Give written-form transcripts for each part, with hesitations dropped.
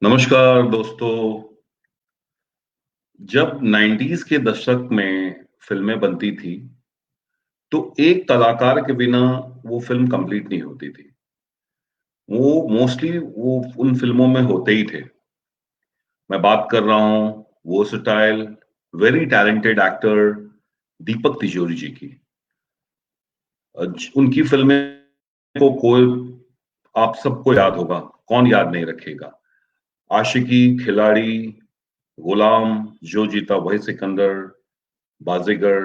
नमस्कार दोस्तों। जब 90s के दशक में फिल्में बनती थी, तो एक कलाकार के बिना वो फ़िल्म कंप्लीट नहीं होती थी। वो मोस्टली वो उन फ़िल्मों में होते ही थे। मैं बात कर रहा हूँ वर्सेटाइल, वेरी टैलेंटेड एक्टर दीपक तिजोरी जी की। उनकी फ़िल्में को कोई आप सबको याद होगा, कौन याद नहीं रखेगा। आशिकी, खिलाड़ी, गुलाम, जो जीता वही सिकंदर, बाजीगर,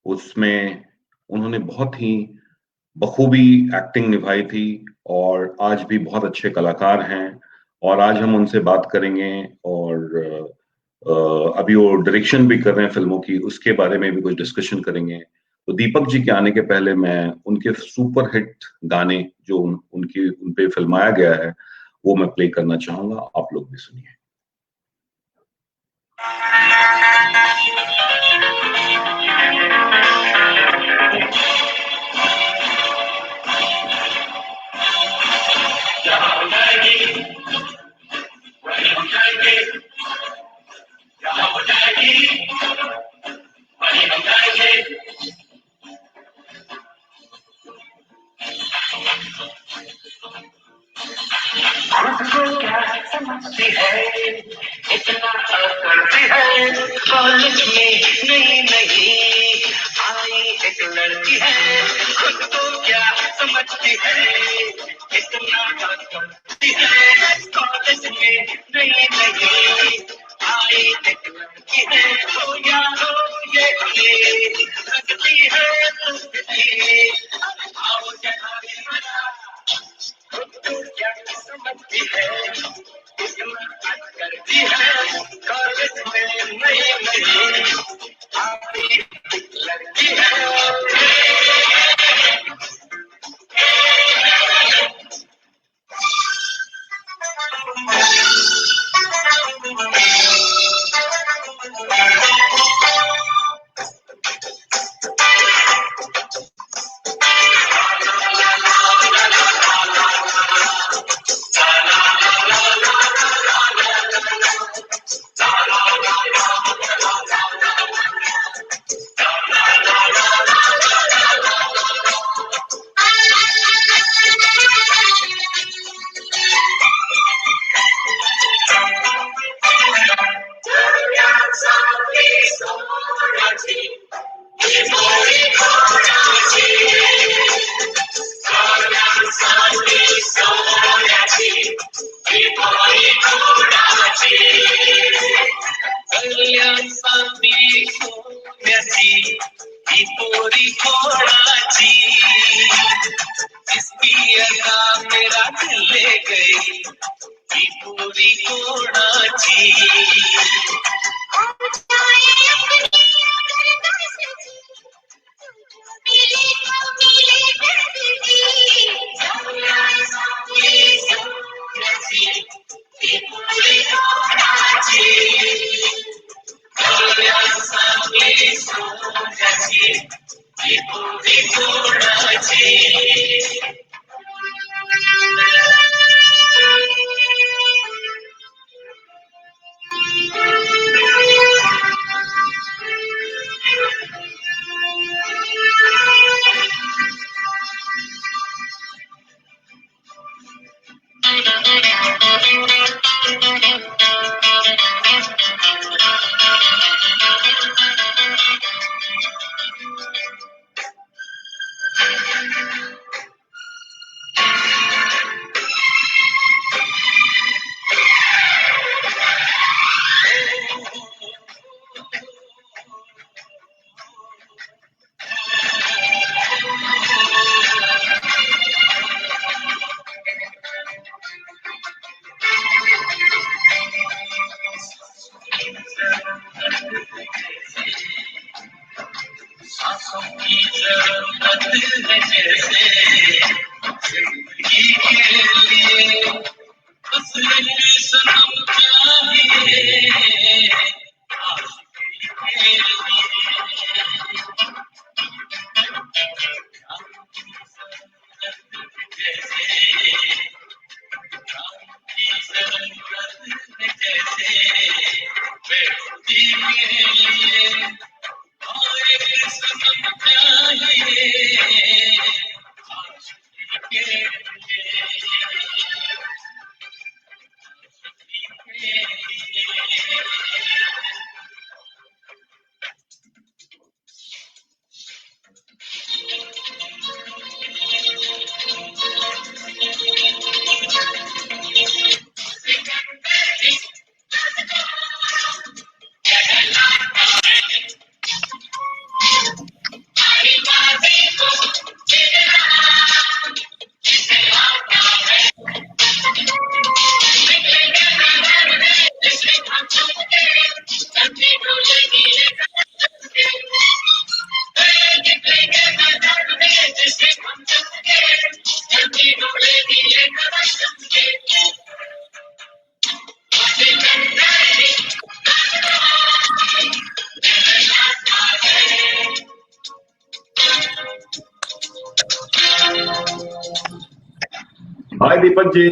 उसमें उन्होंने बहुत ही बखूबी एक्टिंग निभाई थी और आज भी बहुत अच्छे कलाकार हैं और आज हम उनसे बात करेंगे और अभी वो डायरेक्शन भी कर रहे हैं फ़िल्मों की, उसके बारे में भी कुछ डिस्कशन करेंगे। तो दीपक जी के आने के पहले मैं उनके सुपर हिट गाने जो उनकी उन पे फ़िल्माया गया है, वो मैं प्ले करना चाहूँगा, आप लोग भी सुनिए। खुद को क्या समझती है, इतना करती है। कॉलेज में नहीं नहीं आई एक लड़की है। खुद को क्या समझती है, इतना करती है। कॉलेज में नहीं नहीं आई एक लड़की है। हो या हो ये भले लगती है तुझे। आओ जहाँ खुद को क्या समझती है, इतना करती है। कॉलेज में नहीं नहीं आई लड़की कल्याण स्वामी सोन्याची ही पोरी कोणाची। इसकी अदा मेरा दिल ले गई, ही पोरी कोणाची। हाय दीपक जी।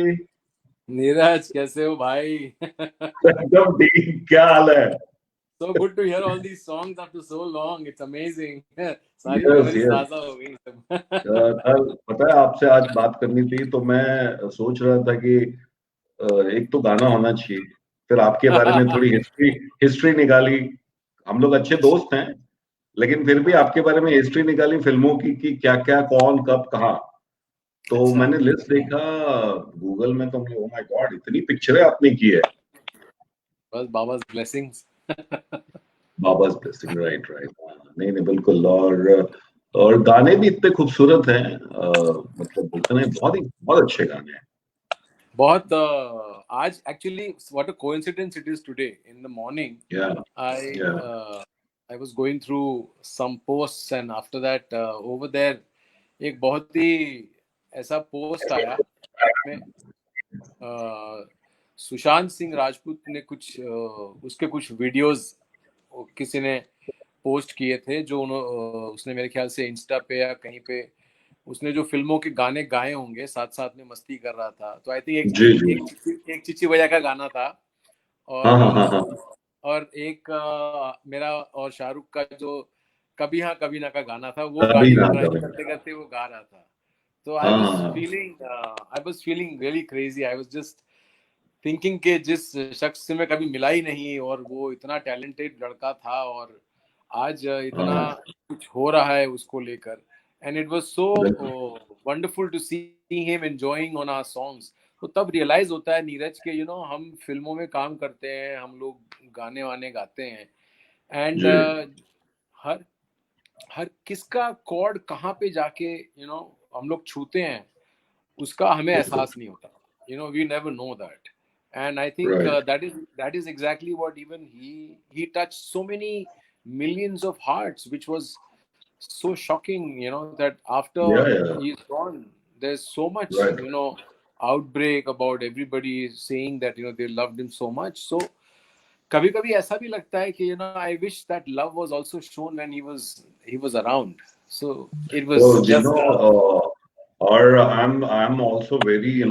नीरज कैसे हो भाई? एकदम ठीक, क्या हाल है? So good to hear all these songs after so long. It's amazing. सारी यस मेमोरीज यस। ताजा हो गई सब. कल पता है आपसे आज बात करनी थी तो मैं सोच रहा था कि एक तो गाना होना चाहिए, फिर आपके बारे में थोड़ी हिस्ट्री हिस्ट्री निकाली। हम लोग अच्छे दोस्त हैं, लेकिन फिर भी आपके बारे में हिस्ट्री निकाली फिल्मों की कि क्या क्या कौन कब कहाँ। तो अच्छा, मैंने लिस्ट देखा गूगल में, तो ओ माय गॉड, इतनी पिक्चरें आपने की है। बस बाबा's blessings. बाबा's ब्लेसिंग, राइट राइट। नहीं नहीं बिल्कुल। और गाने भी इतने खूबसूरत हैं, मतलब बोलते हैं बहुत अच्छे गाने हैं। बहुत आज actually what a coincidence it is today. In the morning, या I या uh, I was going through some posts and after that over there एक बहुत ही ऐसा पोस्ट आया जिसमें सुशांत सिंह राजपूत ने कुछ उसके कुछ वीडियोस किसी ने पोस्ट किए थे जो उसने मेरे ख्याल से इंस्टा पे या कहीं पे उसने जो फिल्मों के गाने गाए होंगे साथ साथ में मस्ती कर रहा था तो आई थिंक जी जी। एक चिच्ची बजा का गाना था हाँ और हाँ हाँ हाँ। और एक मेरा और शाहरुख का जो कभी हाँ कभी ना का गाना था वो कभी गाड़ी ना में ड्राइव कभी। करते करते वो गा रहा था तो हाँ हाँ हाँ। I was feeling really crazy I was just thinking के जिस शख्स से मैं कभी मिला ही नहीं और वो इतना टैलेंटेड लड़का था और आज इतना हाँ, कुछ हो रहा है उसको लेकर एंड इट वाज सो बिल्कुल। Wonderful to see him enjoying on our songs तो तब रियलाइज होता है नीरज के हम फिल्मों में काम करते हैं हम लोग गाने वाने गाते हैं एंड जी हर हर किसका कॉर्ड कहाँ पे जाके हम लोग छूते हैं उसका हमें बिल्कुल। एहसास नहीं होता we never know that and I think right. that is exactly what even he touched so many millions of hearts which was so shocking that after या या he's gone there's so much right. outbreak about everybody saying that they loved him so much so कभी कभी ऐसा भी लगता है कि I wish that love was also shown when he was around so it was So just or I'm also very,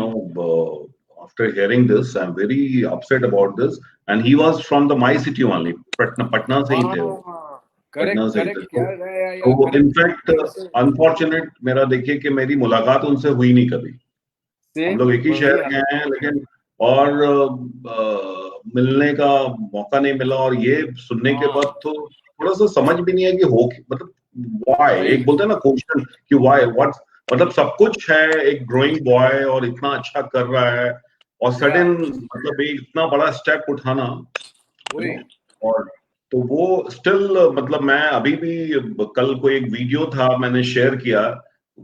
after hearing this, I'm very upset about this. And he was from the my city only, Patna से ही थे वो, हाँ Patna correct से ही थे। Correct तो या in fact correct unfortunate मेरा देखिए कि मेरी मुलाकात उनसे हुई नहीं कभी। हम सेम लोग एक ही वही शहर के हैं, लेकिन और मिलने का मौका नहीं मिला। और ये सुनने के हाँ बाद तो थोड़ा सा समझ भी नहीं है कि हो, मतलब व्हाई, वही एक बोलते हैं ना क्वेश्चन कि व्हाई व्हाट, मतलब सब कुछ है, एक ग्रोइंग बॉय और इतना अच्छा कर रहा है, और या सडन मतलब एक इतना बड़ा स्टेप उठाना, वही और तो वो स्टिल, मतलब मैं अभी भी, कल कोई एक वीडियो था मैंने शेयर किया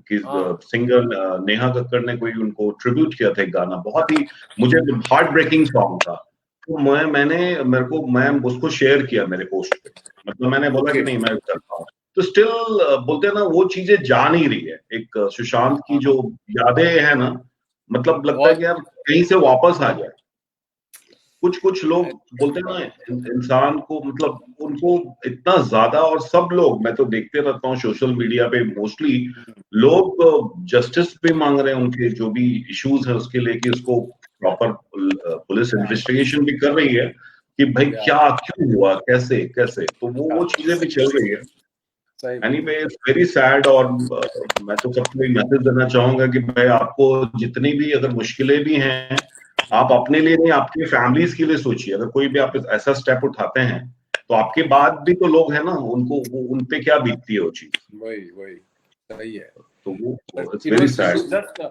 कि हाँ सिंगर नेहा कक्कड़ ने कोई उनको ट्रिब्यूट किया था एक गाना, बहुत ही मुझे हार्ट ब्रेकिंग सॉन्ग था। तो मैं उसको शेयर किया मेरे पोस्ट पे, मतलब मैंने बोला कि ओके नहीं मैं करता हूँ। तो स्टिल बोलते हैं ना, वो चीजें जा नहीं रही है, एक सुशांत की जो यादें है ना, मतलब लगता है बहुत कि यार कहीं से वापस आ जाए। कुछ कुछ लोग बोलते हैं ना, इंसान को, मतलब उनको इतना ज्यादा, और सब लोग, मैं तो देखते रहता हूँ सोशल मीडिया पे मोस्टली लोग जस्टिस भी मांग रहे हैं, उनके जो भी इश्यूज है उसके लिए, कि उसको प्रॉपर पुलिस इन्वेस्टिगेशन भी कर रही है कि भाई या क्या क्यों हुआ, कैसे कैसे, तो वो चीजें भी चल रही है। सही बात एनीवे इट्स वेरी सैड। और मैं तो सबको एक मैसेज देना चाहूंगा कि भाई आपको जितनी भी अगर मुश्किलें भी हैं, आप अपने लिए नहीं, आपकी फैमिलीज के लिए सोचिए। अगर कोई भी आप ऐसा स्टेप उठाते हैं, तो आपके बाद भी तो लोग हैं ना, उन पे क्या बीतती है वो चीज। वही वही सही है तो वो it's it very was sad. Just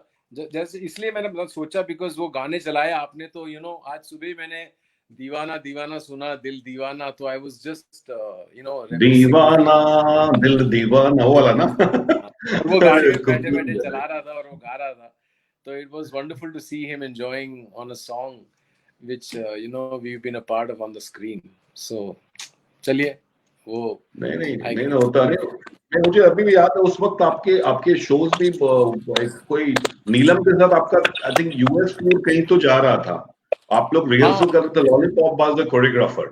जैसे इसलिए मैंने मतलब सोचा बिकॉज वो गाने चलाया आपने तो आज सुबह ही मैंने दीवाना दीवाना सुना दिल दीवाना तो आई वाज जस्ट रेमिनिसिंग दीवाना दिल दीवाना, वो वाला ना। और वो गाड़ी अरे में बैठे बैठे खूबसूरत है। चला रहा था और वो गा रहा था तो it was wonderful to see him enjoying on a song which we been a part of on the screen so चलिए वो नहीं नहीं आई नहीं होता नहीं। नहीं, मुझे अभी भी याद है उस वक्त आपके आपके शोज भी, कोई नीलम के साथ आपका आई थिंक यूएस टूर कहीं तो जा रहा था, आप लोग हाँ रिहर्सल कर रहे थे, लॉलीपॉप वाज द कोरियोग्राफर।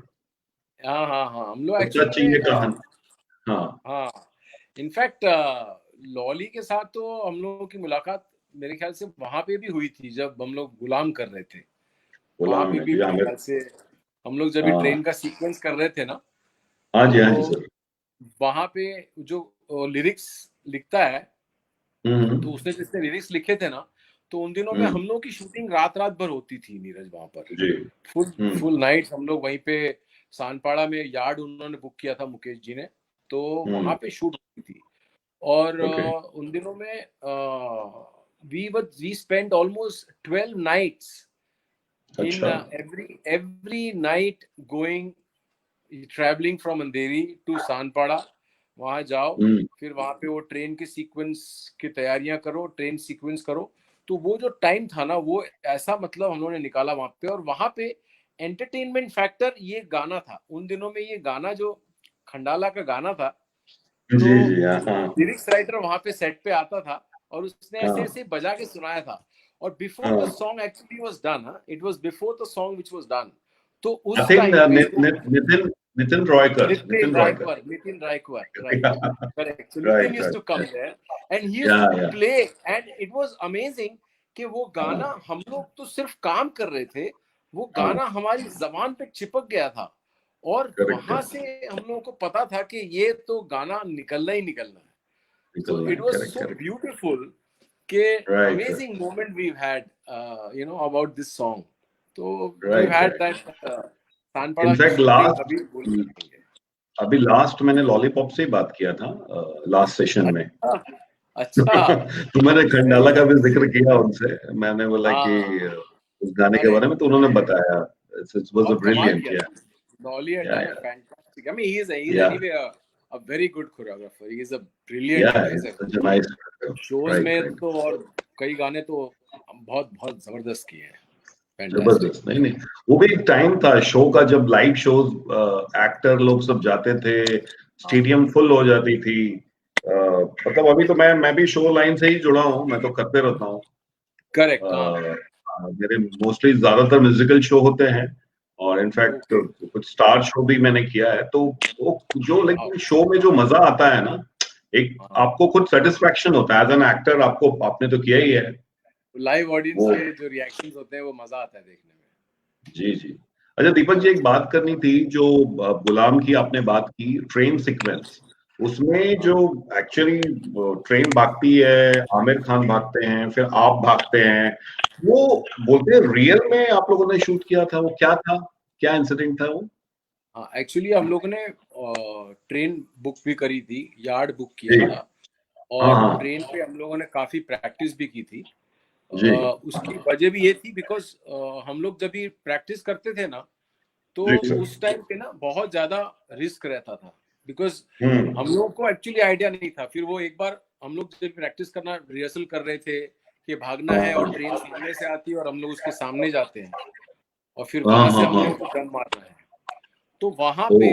हाँ हाँ हाँ हम लोग सच्चा एक्चुअल में चाहिए कहानी। हाँ हाँ इनफैक्ट लॉली के साथ तो हम लोगों की मुलाकात मेरे ख्याल से वहां पे भी हुई थी जब हम लोग गुलाम कर रहे थे, वहां गुलाम पे में भी भी मेरे आमिर। ख्याल से हम लोग जब भी हाँ ट्रेन का सीक्वेंस कर रहे थे ना, हाँ जी, हाँ जी तो सर। वहां पे जो लिरिक्स लिखता है, तो हम्म। उसने जिसने लिरिक्स लिखे थे ना, तो उन दिनों में हम्म। हम लोग की शूटिंग रात रात भर होती थी नीरज वहां पर। जी। फुल हम्म। फुल नाइट हम लोग वहीं पे सानपाड़ा में यार्ड उन्होंने बुक किया था मुकेश जी ने, तो वहां हम्म। पे शूट होती थी। और ओके। उन दिनों में we spend almost 12 nights in अच्छा। Every night going, travelling from Andheri to Sanpada. वहां जाओ, हम्म। फिर वहां पे वो ट्रेन के सीक्वेंस की तैयारियां करो, ट्रेन सीक्वेंस करो। तो वो जो टाइम था ना, वो ऐसा मतलब हम लोगों ने निकाला वहां पे। और वहां पे एंटरटेनमेंट फैक्टर ये गाना था उन दिनों में, ये गाना जो खंडाला का गाना था, तो जी जी, हाँ हाँ लिरिक्स राइटर वहां पे सेट पे आता था और उसने ऐसे हाँ ऐसे बजा के सुनाया था। और बिफोर द हाँ। Song actually was done, it was before the song which was done. तो आई उस थिंक टाइम पे जो Nitin Nitin Raikar, Nitin Nitin Raikar. Raikwar, right. Correct. So Nitin right used to right. come there and he या used to या। play, and it was amazing कि वो गाना हाँ हम लोग तो सिर्फ काम कर रहे थे, वो हाँ। गाना हमारी जबान पे चिपक गया था। और करेक्ट वहां है। से हम लोगों को पता था कि ये तो गाना निकलना ही निकलना है। So निकलना it है, was correct so correct. beautiful कि right right amazing moment we've had, about this song. तो we've right had right. that तानपाड़ा की इनफैक्ट शूटिंग लास्ट, कभी भूल नहीं पाएंगे। अभी लास्ट मैंने लॉलीपॉप से ही बात किया था लास्ट सेशन में। अच्छा, अच्छा, तो मैंने वेरी खंडाला का भी नाइस। जिक्र किया उनसे, मैंने बोला कि हाँ, उस गाने के बारे करेक्ट, में, तो उन्होंने बताया इट वाज अ बहुत कमाल ब्रिलियंट। किया या था। Dolly had या done a या fantastic. I mean, he's या anyway a very good choreographer. He is a brilliant या guy. He's a, such a nice. shows right में राइट। तो और कई गाने तो बहुत बहुत जबरदस्त किए हैं। Fantastic. जबरदस्त। नहीं नहीं, वो भी एक टाइम था शो का जब लाइव शोज, एक्टर लोग सब जाते थे, हाँ, स्टेडियम फुल हो जाती थी। मतलब अभी तो मैं भी शो लाइन से ही जुड़ा हूँ, मैं तो करते रहता हूँ। करेक्ट, हाँ, अ, मेरे मोस्टली ज्यादातर म्यूजिकल शो होते हैं, और इनफैक्ट ओके, कुछ स्टार शो भी मैंने किया है। तो वो जो, हाँ, लेकिन शो में जो मजा आता है ना, एक हाँ। आपको खुद सेटिस्फेक्शन होता है एज एन एक्टर, आपको, आपने तो किया ही है लाइव ऑडियंस वो। के जो रिएक्शंस होते हैं वो मजा आता है देखने में। जी जी। अच्छा दीपक जी, एक बात करनी थी, जो गुलाम की आपने बात की ट्रेन सीक्वेंस, उसमें हाँ, जो एक्चुअली ट्रेन भागती है, आमिर खान भागते हैं, फिर आप भागते हैं, वो बोलते हैं रियल में आप लोगों ने शूट किया था, वो क्या था, क्या इंसिडेंट था वो? हाँ, एक्चुअली हम लोगों ने ट्रेन बुक भी करी थी, यार्ड बुक किया जी। था, हाँ और हाँ। ट्रेन पे हम लोगों ने काफी प्रैक्टिस भी की थी। जी उसकी वजह भी ये थी बिकॉज हम लोग जब भी प्रैक्टिस करते थे ना, तो जी सर। उस टाइम पे ना बहुत ज्यादा रिस्क रहता था, बिकॉज हम्म। हम लोग को एक्चुअली आइडिया नहीं था। फिर वो एक बार हम लोग जब प्रैक्टिस करना रिहर्सल कर रहे थे कि भागना है और ट्रेन सामने से आती है और हम लोग उसके सामने जाते हैं और फिर हाँ वहां से हाँ हम हाँ। लोग को टर्न मारना है। तो वहां ओ। पे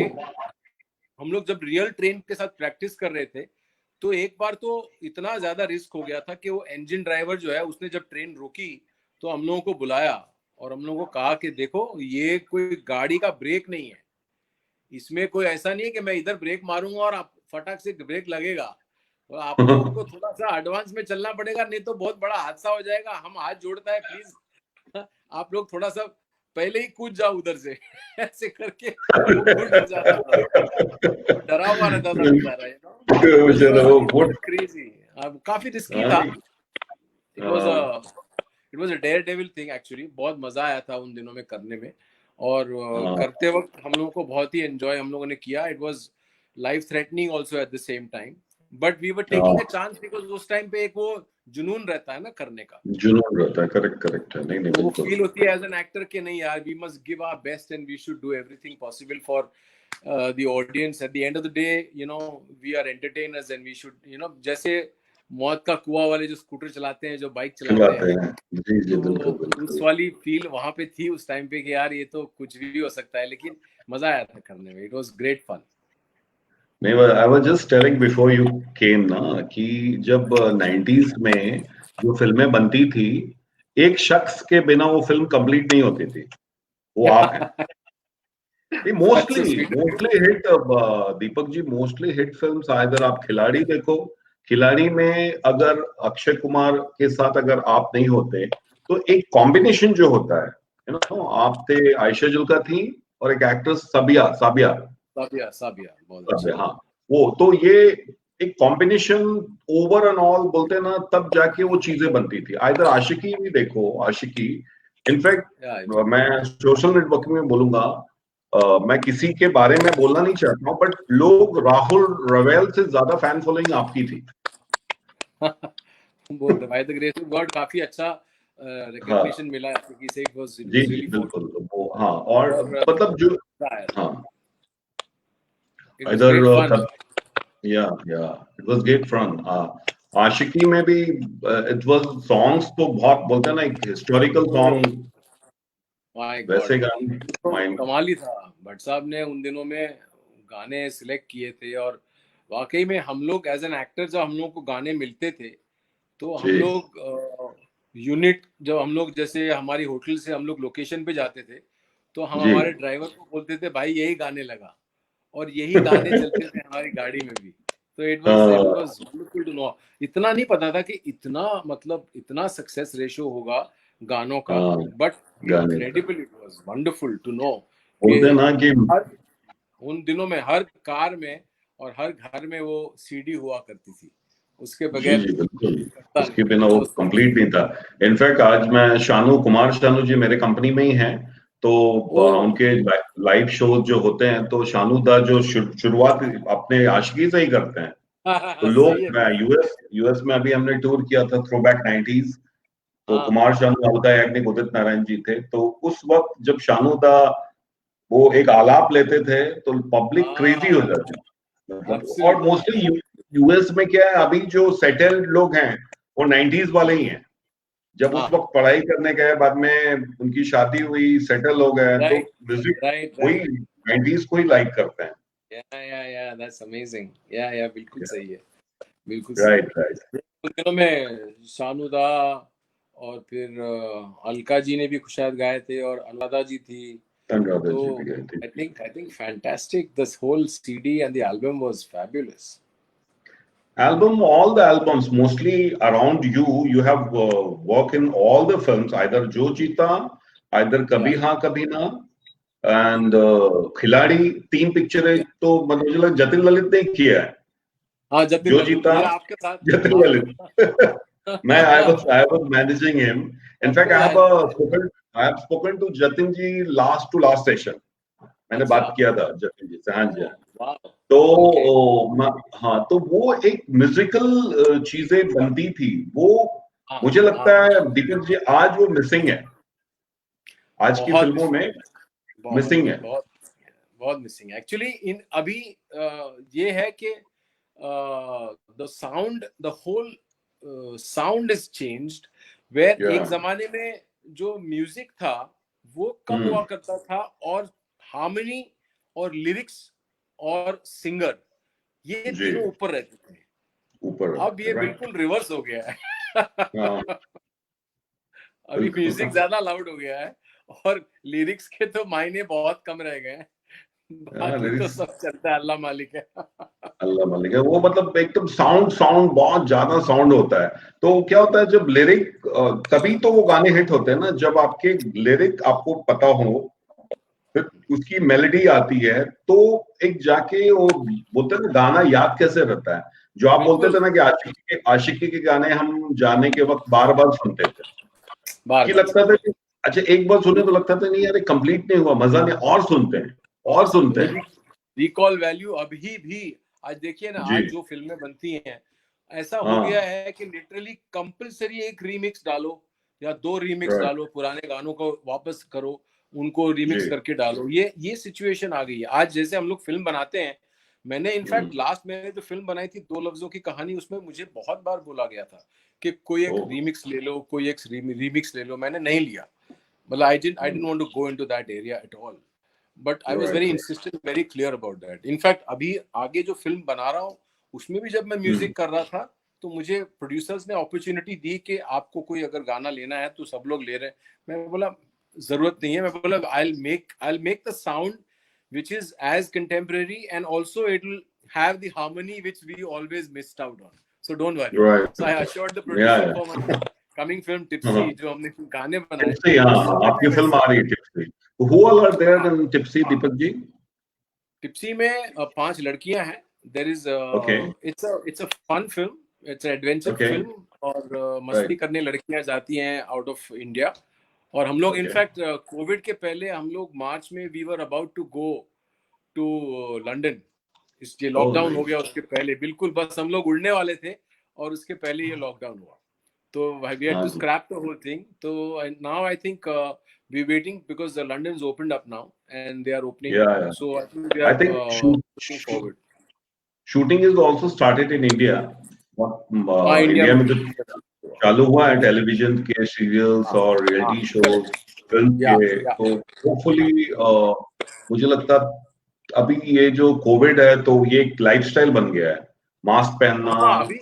हम लोग जब रियल ट्रेन के साथ प्रैक्टिस कर रहे थे, तो एक बार तो इतना ज्यादा रिस्क हो गया था कि वो इंजन ड्राइवर जो है उसने जब ट्रेन रोकी तो हम लोगों को बुलाया और हम लोगों को कहा कि देखो ये कोई गाड़ी का ब्रेक नहीं है, इसमें कोई ऐसा नहीं है कि मैं इधर ब्रेक मारूंगा और आप फटाक से ब्रेक लगेगा। तो आप लोगों को थोड़ा सा एडवांस में चलना पड़ेगा, नहीं तो बहुत बड़ा हादसा हो जाएगा। हम हाथ जोड़ता है, प्लीज आप लोग थोड़ा सा पहले ही कूद जाओ उधर से ऐसे करके वो खुद डर जाता था, वो डरा हुआ रहता था बेचारा, बेचारा वो इट वाज बहुत। क्रेजी, काफी रिस्की हाँ था। नहीं, इट वाज हाँ a it was a daredevil thing actually, बहुत मजा आया था उन दिनों में करने में। और हाँ। करते वक्त हम लोगों को बहुत ही एंजॉय हम लोगों ने किया। It was life threatening also at the same time, but we were taking a हाँ, चांस बिकॉज उस टाइम पे एक वो जुनून रहता है ना करने का। जुनून रहता है, करेक्ट करेक्ट है। नहीं नहीं, तो वो बिल्कुल। फील होती है एज एन एक्टर कि नहीं यार, we must give our best and we should do everything possible for the audience. At the end of the day we are entertainers and we should जैसे मौत का कुआं वाले जो स्कूटर चलाते हैं, जो बाइक चलाते खिलाते हैं, हैं। जी जी, तो बिल्कुल उस बिल्कुल। वाली फील वहां पे थी उस टाइम पे कि यार ये तो कुछ भी हो सकता है, लेकिन मजा आया था करने में। It was great fun. नहीं, I was just telling before you came ना, कि जब 90s में जो फिल्में बनती थी, एक शख्स के बिना वो फिल्म कंप्लीट नहीं होती थी, वो आप हैं। नहीं, That's so mostly sweet of you. Mostly hit, Deepak ji, mostly hit films, इधर आप खिलाड़ी देखो, खिलाड़ी में अगर अक्षय कुमार के साथ अगर आप नहीं होते तो एक कॉम्बिनेशन जो होता है, यू नो, आप थे आयशा जुल्का थी और एक एक्ट्रेस साबिया साबिया साबिया साबिया बहुत साबिया, अच्छा। हाँ, वो तो ये एक कॉम्बिनेशन ओवर एंड ऑल बोलते हैं ना, तब जाके वो चीजें बनती थी। इधर आशिकी भी देखो, आशिकी इनफैक्ट या मैं सोशल नेटवर्किंग में बोलूंगा, मैं किसी के बारे में बोलना नहीं चाहता हूँ, बट लोग राहुल रवेल से ज्यादा फैन फॉलोइंग आपकी थी। बोल रहे, by the grace of God काफी अच्छा हाँ रिकॉग्निशन मिला है कि से इट वाज जी जी रियली बिल्कुल, वो हाँ, और और मतलब जो हाँ इट वाज इधर ग्रेट फन। या it was great fun. Aashiqui में भी इट वाज सॉन्ग्स तो बहुत बोलते हैं ना, एक हिस्टोरिकल सॉन्ग, माय गॉड वैसे गाने तो माइंड। कमाल ही था। भट्ट साहब ने उन दिनों में गाने सिलेक्ट किए थे और वाकई में हम लोग एज एन एक्टर जब हम लोग को गाने मिलते थे तो हम जी लोग यूनिट, जब हम लोग जैसे हमारी होटल से हम लोग लोकेशन पे जाते थे तो हम जी हमारे ड्राइवर को बोलते थे भाई यही गाने लगा, और यही गाने चलते थे हमारी गाड़ी में भी। तो it was wonderful to know. इतना नहीं पता था कि इतना मतलब इतना सक्सेस रेशियो होगा गानों का, हाँ, बट गाने का incredible, it was wonderful to know कि बोलते हैं ना कि हर उन दिनों में हर कार में और हर घर में वो सीडी हुआ करती थी, उसके जी बगैर जी बिल्कुल, चलता उसके नहीं। बिना वो कंप्लीट नहीं था। इनफैक्ट आज मैं शानू कुमार शानू जी मेरे कंपनी में ही हैं, तो ओ उनके लाइव शो जो होते हैं तो शानू दा जो शुरुआत अपने आशिकी से ही करते हैं। तो सही लोग, है मैं भाई। यूएस में अभी हमने टूर किया था थ्रोबैक 90s, तो हाँ कुमार शानू, अलका याग्निक, उदित नारायण जी थे। तो उस वक्त जब शानू दा वो एक आलाप लेते थे तो पब्लिक क्रेजी हो हाँ जाती, मतलब। और एब्सोल्युटली। मोस्टली यूएस में क्या है, अभी जो सेटल्ड लोग हैं वो 90s वाले ही हैं। जब उस हाँ वक्त पढ़ाई करने गए, बाद में उनकी शादी हुई, सेटल हो गए, तो राइट म्यूजिक राइट वही राइट 90s को ही लाइक करते हैं। या दैट्स अमेजिंग। या बिल्कुल सही है, बिल्कुल सही राइट है। राइट। उन दिनों में शानुदा और फिर अलका जी ने भी शायद गाए थे और अनुराधा जी थी। अनुराधा तो जी भी गए थे। I think fantastic. This whole CD and the album was fabulous. Album, all the albums, mostly around you, you have work in all the films, either Jo Jeeta, either Yeah. Kabhi Haan Kabhi Na, and खिलाड़ी, तीन पिक्चरें तो मतलब मुझे लगा जतिन ललित ने किया है। हाँ जतिन जो ललित, जीता मेरा आपके साथ जतिन आपके ललित मैं I was managing him. In fact, I have spoken to Jatin ji last to last session. मैंने अच्छा बात किया था जतिन जी से, हाँ जी, हाँ। वाह तो ओके हाँ, तो वो एक म्यूजिकल चीजें बनती थी वो, हाँ मुझे लगता हाँ है दीपक जी आज वो मिसिंग है, आज की बहुत फिल्मों में मिसिंग बहुत मिसिंग है। बहुत बहुत मिसिंग एक्चुअली इन अभी ये है कि the sound the whole sound is changed where या एक जमाने में जो म्यूजिक था वो कम हुआ करता था और हार्मनी और लिरिक्स और सिंगर ये जी, तीनों ऊपर रहते थे। ऊपर अब ये राइट, बिल्कुल रिवर्स हो गया हाँ है। अभी बिल्कुल। म्यूजिक ज्यादा लाउड हो गया है और लिरिक्स के तो मायने बहुत कम रह गए हैं। हाँ, बाकी तो सब चलता है, अल्लाह मालिक है। अल्लाह मालिक है, वो मतलब एकदम साउंड साउंड बहुत ज्यादा साउंड होता है। तो क्या होता है जब लिरिक, तभी तो वो गाने हिट होते हैं ना, जब आपके लिरिक आपको पता हो, फिर उसकी मेलोडी आती है, तो एक जाके वो बोलते हैं ना, गाना याद कैसे रहता है। जो आप बोलते थे बिल्कुल ना कि आशिकी के गाने हम जाने के वक्त बार बार सुनते थे, बार कि बार लगता था कि अच्छा एक बार सुने तो लगता था नहीं यार कंप्लीट नहीं हुआ, मजा नहीं, और सुनते हैं और सुनते हैं। रिकॉल वैल्यू अभी भी। आज देखिए ना, जी आज जो फिल्में बनती हैं ऐसा हो गया हाँ है कि लिटरली कंपलसरी एक रीमिक्स डालो या दो रीमिक्स राइट डालो, पुराने गानों को वापस करो, उनको जी रिमिक्स करके डालो। ये सिचुएशन आ गई है आज। जैसे हम लोग फिल्म बनाते हैं, मैंने इनफैक्ट लास्ट मैंने जो फिल्म बनाई थी दो लफ्जों की कहानी, उसमें मुझे बहुत बार बोला गया था कि कोई एक ओह रीमिक्स ले लो, कोई एक रीमिक्स ले लो। मैंने नहीं लिया, मतलब I didn't want to go into that area at all. But I was very right insistent, very clear about that. In fact अभी आगे जो फिल्म बना रहा हूँ उसमें भी जब मैं म्यूजिक कर रहा था तो मुझे प्रोड्यूसर्स ने अपॉर्चुनिटी दी कि आपको कोई अगर गाना लेना है तो सब लोग ले रहे हैं। मैं बोला जरूरत नहीं है, मैं बोला I'll make the sound which is as contemporary and also it will have the harmony which we always missed out on. so don't worry. Right. So I assured the Yeah, producer yeah. for my coming film Tipsy, हाँ. जो हमने गाने बनाए, tipsy, हाँ, आपकी film आ रही है Tipsy. Who all are there in Tipsy, Deepak ji? Tipsy में 5 लड़कियां हैं. There is Okay. it's a fun film. It's an adventure Okay. film और मस्ती Right. करने लड़कियां जाती हैं आउट ऑफ इंडिया. और हम लोग Okay. इनफैक्ट कोविड के पहले हम लोग मार्च में we were about to go to London. इसके लॉकडाउन हो nice. गया उसके पहले, बिल्कुल बस हम लोग उड़ने वाले थे और उसके पहले ये लॉकडाउन हुआ. तो we had to scrap the whole thing. तो now I think we waiting because the London's opened up now and they are opening. Yeah. So I think we I are think looking forward. shooting is also started in India. India India में तो चालू हुआ है television के serials और reality shows, film के. तो hopefully मुझे लगता अभी ये जो कोविड है तो ये एक लाइफस्टाइल बन गया है. मास्क पहनना,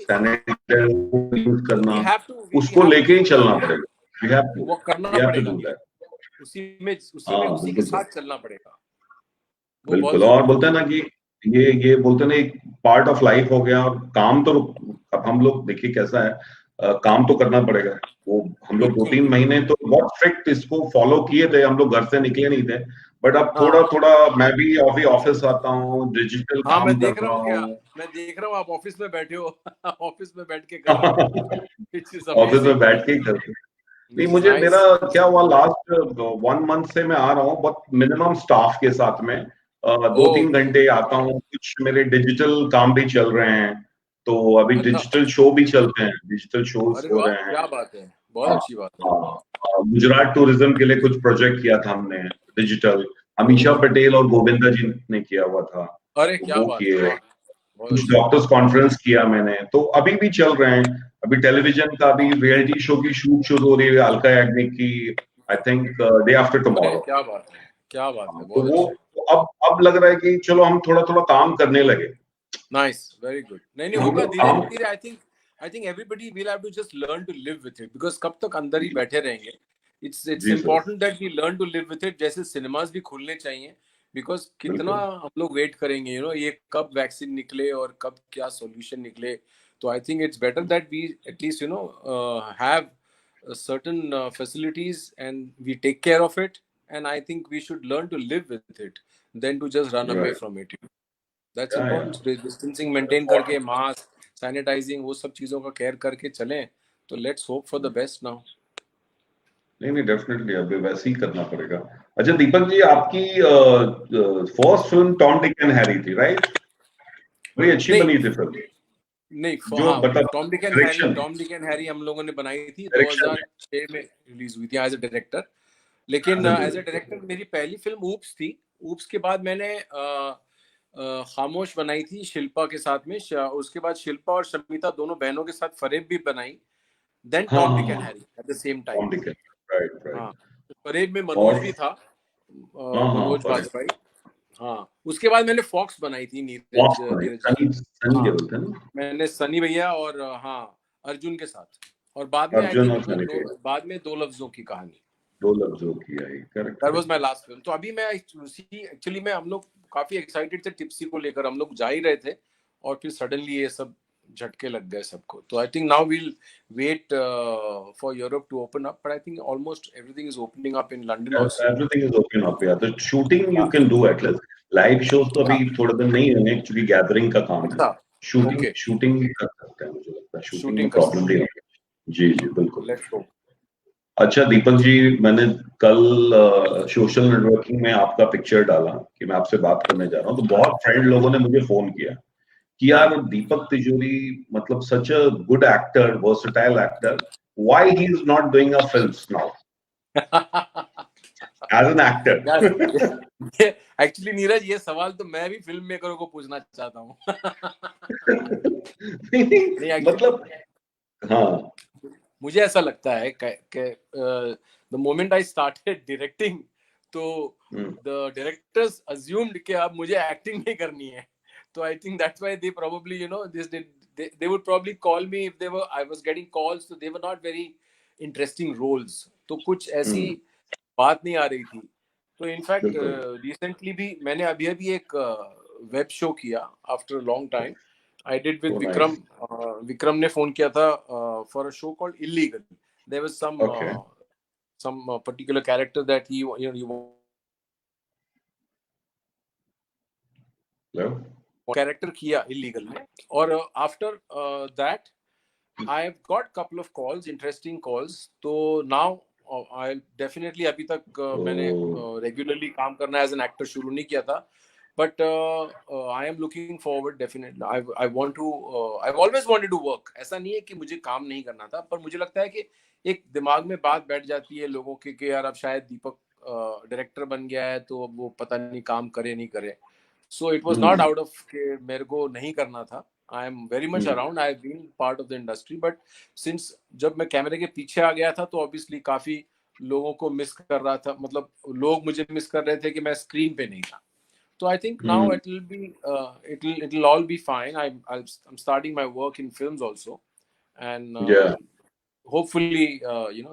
सैनिटाइजर यूज करना, उसको लेके ही चलना पड़ेगा. We have to. वो करना We have to पड़ेगा. do that. उसी के साथ चलना पड़ेगा. बिल्कुल. और बोलते हैं ना कि ये बोलते हैं ना एक पार्ट ऑफ लाइफ हो गया. और काम तो अब हम लोग देखिए कैसा है, काम तो करना पड़ेगा. वो हम लोग 2-3 महीने तो बहुत स्ट्रिक्ट इसको फॉलो किए थे. हम लोग घर से निकले नहीं थे. बट अब थोड़ा मैं भी अभी ऑफिस आता हूँ, डिजिटल काम मैं कर देख रहा हूँ. मैं देख रहा हूँ आप ऑफिस में बैठे हो. ऑफिस में बैठ के कर रहे हो. ऑफिस में बैठ के ही करते हैं. नहीं, मुझे मेरा क्या हुआ लास्ट 1 मंथ से मैं आ रहा हूँ बहुत मिनिमम स्टाफ के साथ में. 2-3 घंटे आता हूँ. कुछ मेरे डिजिटल काम भी चल रहे हैं. तो अभी डिजिटल शो भी चलते हैं, डिजिटल शोज हो रहे हैं. क्या बात है, बहुत अच्छी बात है. गुजरात टूरिज्म के लिए कुछ प्रोजेक्ट किया था हमने डिजिटल. अमीषा पटेल और गोविंदा जी ने किया हुआ था. अरे क्या बात है. कुछ डॉक्टर्स कॉन्फ्रेंस किया मैंने. तो अभी भी चल रहे हैं. अभी टेलीविजन का भी रियलिटी शो की शूट शुरू हो रही है अलका याग्निक की. I think day after tomorrow. क्या बात है, क्या बात है. तो वो अब लग रहा है कि चलो हम थोड़ा काम करने लगे. Nice, very good. नहीं होगा धीरे-धीरे. I think everybody will have to just learn to live with it because कब तक अंदर ही बैठे रहेंगे. It's important that we learn to live with it. जैसे सिनेमास भी खुलने चाहिए because कितना हम लोग वेट करेंगे, ये कब वैक्सीन निकले और कब क्या सॉल्यूशन निकले. तो I think it's better that we at least have certain facilities and we take care of it, and I think we should learn to live with it than to just run away from it. That's important. Distancing maintain करके, mask, sanitising, वो सब चीजों का care करके चलें. तो let's hope for the best now. नहीं definitely अभी वैसे ही करना पड़ेगा. अच्छा दीपक जी, आपकी first film Tom Dick and Harry थी, राइट? बड़ी अच्छी बनी थी फिल्म. नहीं, टॉम डिक एंड हैरी हम लोगों ने बनाई थी. 2006 में रिलीज हुई थी एज अ डायरेक्टर. लेकिन एज अ डायरेक्टर मेरी पहली फिल्म ऊप्स थी. ऊप्स के बाद मैंने खामोश बनाई थी शिल्पा के साथ में. उसके बाद शिल्पा और शमिता दोनों बहनों के साथ फरेब भी बनाई. Then Tom Dick and Harry at the same time. Right. Fareb में मनोज भी था, मनोज बाजपेयी. उसके बाद मैंने फॉक्स बनाई थी नीरज. मैंने सनी भैया और अर्जुन के साथ. और बाद में 2 लफ्जों की कहानी. 2 लफ्जों की आई. Correct. That was my last film. तो अभी मैं एक्चुअली हम लोग काफी एक्साइटेड थे टिप्सी को लेकर. हम लोग जा ही रहे थे और फिर सडनली ये सब झटके लग गए सबको. तो I think now we'll wait for Europe to open up. But I think almost everything is opening up in London also. Everything is open up. या तो shooting you can do at least. Live shows तो अभी थोड़े दिन नहीं है क्योंकि gathering का काम है. शूटिंग कर सकते हैं मुझे लगता है. शूटिंग में प्रॉब्लम नहीं है. जी बिल्कुल. Let's go. अच्छा दीपक जी, मैंने कल सोशल नेटवर्किंग में आपका पिक्चर डाला कि मैं आपसे बात करने जा रहा हूँ. तो बहुत फ्रेंड लोगों ने मुझे फोन किया कि यार दीपक तिजोरी मतलब such a good actor, versatile actor, why he is not doing a films now as an actor. Actually Neeraj, ये सवाल तो मैं भी फिल्म मेकरों को पूछना चाहता हूँ. मतलब मुझे ऐसा लगता है कि the moment I started directing, तो the directors assumed कि अब मुझे acting नहीं करनी है. So I think that's why they probably they would probably call me if I was getting calls, so they were not very interesting roles. तो कुछ ऐसी बात नहीं आ रही थी. तो इनफैक्ट रिसेंटली भी मैंने अभी एक वेब शो किया after a long time. I did with So Vikram. nice. Vikram ने phone किया था for a show called Illegal. There was Okay. some particular character that he Hello? character किया Illegal में. और after that I've got couple of calls, interesting calls. तो now I'll definitely अभी तक मैंने Oh, regularly काम करना as an actor शुरू नहीं किया था. But I am looking forward definitely. I want to. I've always wanted to work. ऐसा नहीं है कि मुझे काम नहीं करना था, पर मुझे लगता है कि एक दिमाग में बात बैठ जाती है लोगों के कि यार अब शायद दीपक डायरेक्टर बन गया है तो अब वो पता नहीं काम करे नहीं करे. So it was not out of कि मेरे को नहीं करना था. I am very much around. I've been part of the industry, but since जब मैं कैमरे के पीछे आ गया था तो obviously काफी लोगों को मिस कर रहा था. मतलब लोग मुझे मिस कर रहे थे कि मैं स्क्रीन पे नहीं था. So I think now it'll all be fine. I'm starting my work in films also, and yeah. hopefully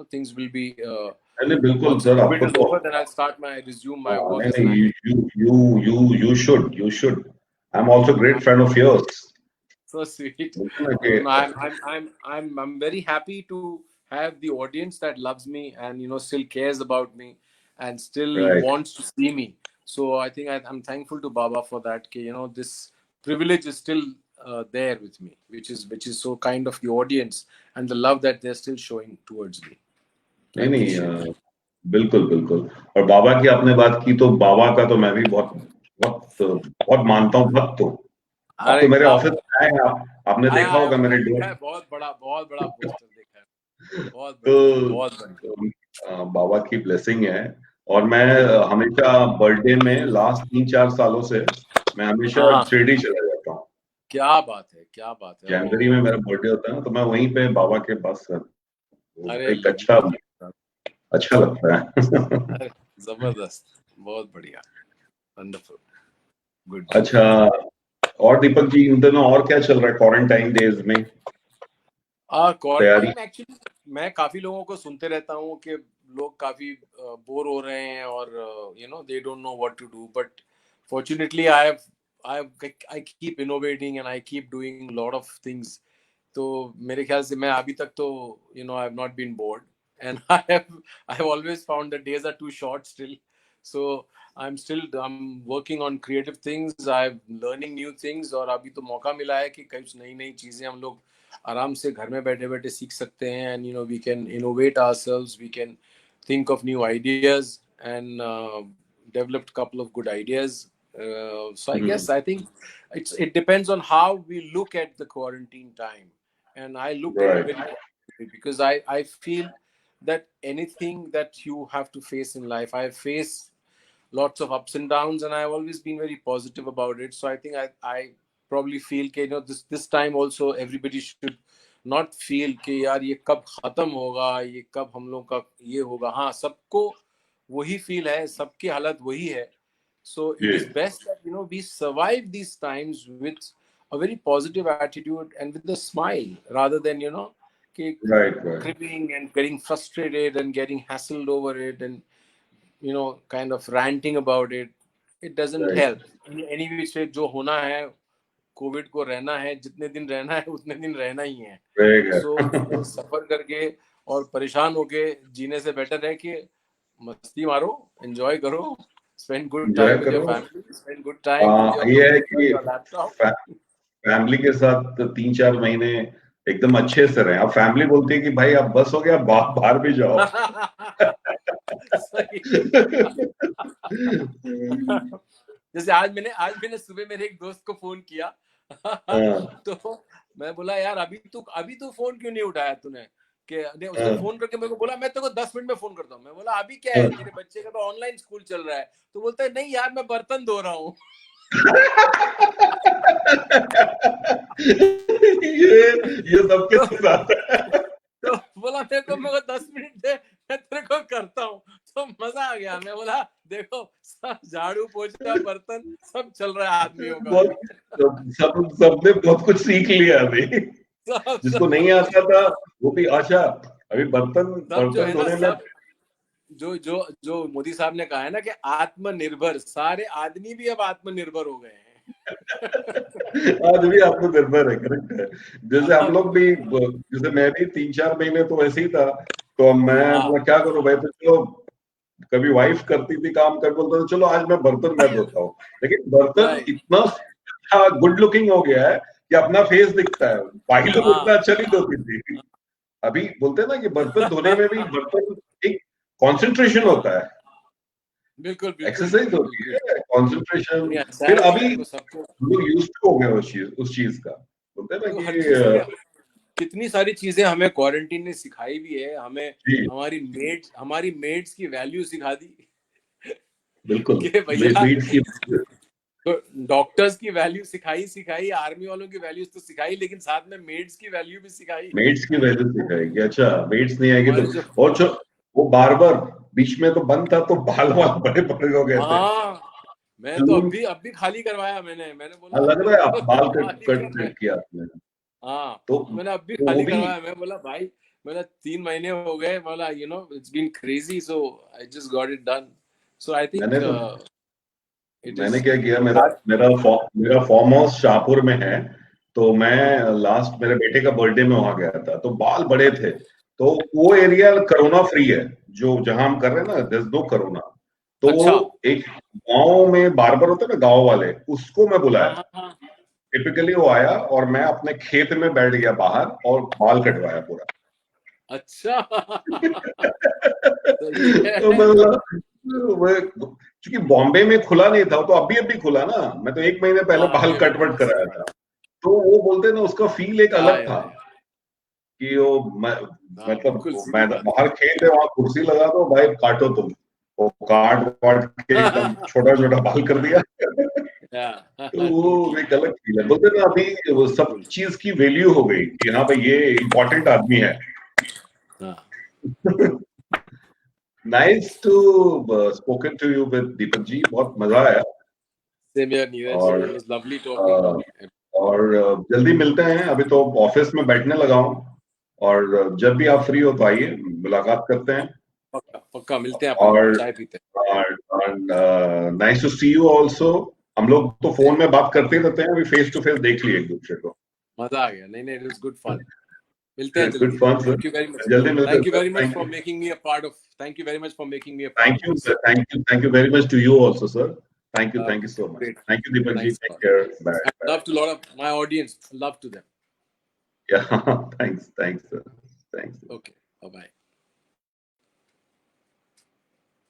things will be नहीं बिल्कुल once सर, COVID आपको is तो over, then I'll start resume my work as an नहीं, actor. you should. I'm also a great fan of yours. So sweet. बिल्कुल है No, कि I'm very happy to have the audience that loves me and still cares about me and still right. wants to see me. So I think I'm thankful to Baba for that. This privilege is still there with me, which is so kind of the audience and the love that they're still showing towards me. I नहीं appreciate it. बिल्कुल बिल्कुल. और बाबा की आपने बात की तो बाबा का तो मैं भी बहुत बहुत बहुत मानता हूँ. भक्त तो आप अरे तो मेरे क्या ऑफिस में आए हैं, आपने देखा होगा मेरे देखा डोर. है, बहुत बड़ा पोस्टर देखा है, बहुत तो बढ़िया, बहुत बढ़िया. बाबा की ब्लेसिंग है. और मैं हमेशा बर्थडे में लास्ट 3-4 सालों से मैं हमेशा हाँ, शिरडी चला जाता हूँ. क्या बात है. जनवरी में मेरा बर्थडे होता है ना, तो मैं वहीं पे बाबा के पास अरे एक अच्छा लगता है. अरे जबरदस्त, बहुत बढ़िया, वंडरफुल, गुड. अच्छा, और दीपक जी इन दिनों और क्या चल रहा है क्वारंटाइन डेज में? तैयारी क्वारंटाइन एक्चुअली मैं काफी लोगों को सुनते रहता हूँ कि लोग काफी बोर हो रहे हैं और they don't know what to do, but fortunately I keep innovating and I keep doing lot of things. तो मेरे ख्याल से मैं अभी तक तो I have not been bored and I have always found the days are too short still. So I'm working on creative things. I'm learning new things और अभी तो मौका मिला है कि कुछ नई चीजें हम लोग आराम से घर में बैठे सीख सकते हैं. And we can innovate ourselves, we can think of new ideas and developed couple of good ideas. So I guess I think it depends on how we look at the quarantine time, and I look at it very positively because I feel that anything that you have to face in life, I face lots of ups and downs and I've always been very positive about it. So I think I probably feel that this time also everybody should not feel कि यार ये कब खत्म होगा, ये कब हम लोग का ये होगा. हाँ, सबको वही फील है, सबकी हालत वही है. So it is best that we survive these times with a very positive attitude and with a smile rather than cribbing and getting frustrated and getting hassled over it and kind of ranting about it. It doesn't help. Any which way जो होना है, Covid को रहना है, जितने दिन रहना है उतने दिन रहना ही है. So सफर करके और परेशान होके जीने से बेटर है कि मस्ती मारो, एंजॉय करो, spend good time with your family, spend good time with your computer, your laptop. Family के साथ 3-4 महीने एकदम अच्छे से रहे. अब फैमिली बोलती है कि भाई अब बस हो गया, बाहर भी जाओ. जैसे आज मैंने सुबह मेरे एक दोस्त को फोन किया तो मैं बोला यार अभी तू फोन क्यों नहीं उठाया तूने? उसने फोन करके मेरे को बोला मैं तेरे को 10 मिनट में फोन करता हूँ. मैं बोला अभी क्या है, तेरे बच्चे का तो ऑनलाइन स्कूल चल रहा है. तो बोलता है नहीं यार मैं बर्तन धो रहा हूँ. ये सबके साथ है. तो बोला मेरे को 10 मिनट दे, मैं तेरे को करता हूँ. तो मजा आ गया. मैं बोला देखो सब झाड़ू पोछा बर्तन सब चल रहा है आदमियों का. सबने बहुत कुछ सीख लिया अभी. जिसको नहीं आता था वो भी अच्छा अभी बर्तन धोने में. जो मोदी साहब ने कहा है ना कि आत्मनिर्भर, सारे आदमी भी अब आत्मनिर्भर हो गए हैं. आज भी आपको निर्भर है, करेक्ट है। जैसे हम लोग भी, जैसे मैं भी 3-4 महीने तो ऐसे ही था, तो मैं हाँ। क्या करूं भाई, तो चलो कभी वाइफ करती थी काम, कर बोलता था चलो आज मैं बर्तन मैं धोता हूँ, लेकिन बर्तन Right. इतना अच्छा गुड लुकिंग हो गया है कि अपना फेस दिखता है, बाकी लोग हाँ। उतना अच्छा नहीं धोती थी। अभी बोलते हैं ना कि बर्तन धोने में भी बर्तन एक कंसंट्रेशन होता है, बिल्कुल बिल्कुल एक्सरसाइज होती बिल्कुल। है, कंसंट्रेशन। नहीं, फिर एहसास अभी तो सबको। लोग यूज टू हो गए उस चीज का, बोलते हैं ना तो हर कि चीज की कितनी सारी चीजें हमें क्वारंटीन ने सिखाई भी है, हमें जी हमारी मेड्स की वैल्यू सिखा दी बिल्कुल, कि भैया, मीट्स की तो डॉक्टर्स की वैल्यू सिखाई, आर्मी वालों की वैल्यूज तो सिखाई, लेकिन साथ में मेड्स की वैल्यू भी सिखाई। मेट्स की वैल्यू सिखाएगी, अच्छा मेट्स नहीं आएगी हमारे तो। जो, और जो वो बार्बर बीच में तो बंद था, तो बाल वाल बड़े बड़े हो गए थे, हाँ, मैं तो सैलून। अब भी खाली करवाया, मैंने बोला लग रहा है आप बाल कट खाली कट करवाया। कट किया आपने, हाँ, तो मैंने अब भी वो खाली भी करवाया। मैं बोला भाई, मेरा 3 महीने हो गए, बोला it's been crazy, so I just got it done. So I think मैंने तो इट मैंने इज। क्या किया, मेरा फार्म हाउस शाहपुर में है, तो मैं लास्ट मेरे बेटे का बर्थडे में वहां गया था, तो बाल बड़े थे, तो वो एरिया कोरोना फ्री है, जो जहां हम कर रहे हैं ना, there's no कोरोना। तो अच्छा। एक गांव में बार्बर होता है ना, गांव वाले, उसको मैं बुलाया, हाँ हाँ हाँ। टिपिकली वो आया और मैं अपने खेत में बैठ गया बाहर और बाल कटवाया पूरा। अच्छा सही तो है। मैं बोला, क्योंकि बॉम्बे में खुला नहीं था, तो अभी अभी खुला ना, मैं तो 1 महीने पहले हाँ, बाल अभी कटवट कराया था, तो वो बोलते हैं ना उसका फील एक हाँ अलग था, यार, कि वो हाँ बिल्कुल मतलब सीधी मैं बात बाहर खेत है, वहां कुर्सी लगा दो भाई, काटो तुम, वो काट वाट के एकदम है। छोटा छोटा बाल कर दिया। तो वो टोटली। एक अलग फील है, बोलते हैं ना अभी वो सब बिल्कुल। चीज की वैल्यू हो गई कि हाँ भाई ये इम्पोर्टेंट आदमी है। हाँ, nice to spoken to you with Deepak ji, बहुत मजा आया। सेम हियर नीरज, और it was lovely talking. Uh, जल्दी मिलते हैं, अभी तो ऑफिस में बैठने लगा हूँ, और जब भी आप फ्री हो तो आइए, मुलाकात करते हैं। पक्का पक्का मिलते हैं, अपन और चाय पीते हैं। Nice to see you also. हम लोग तो फोन में बात करते ही रहते हैं, अभी फेस टू फेस देख लिए एक दूसरे को। मजा आ गया। नहीं नहीं, इट वाज गुड फन। मिलते हैं गुड जल्दी। Fun sir, thank you very much. जल्दी मिलते हैं thank you sir, very much thank for you. Making me a part of thank you very much for making me a part of this. Thank you very much to you also, sir. Thank you so much. Great. Thank you, Deepak ji. Thanks a Take lot. care. Bye. And Bye. love to a lot of my audience. Love to them. Yeah, thanks, sir. Thanks. Okay. Bye bye.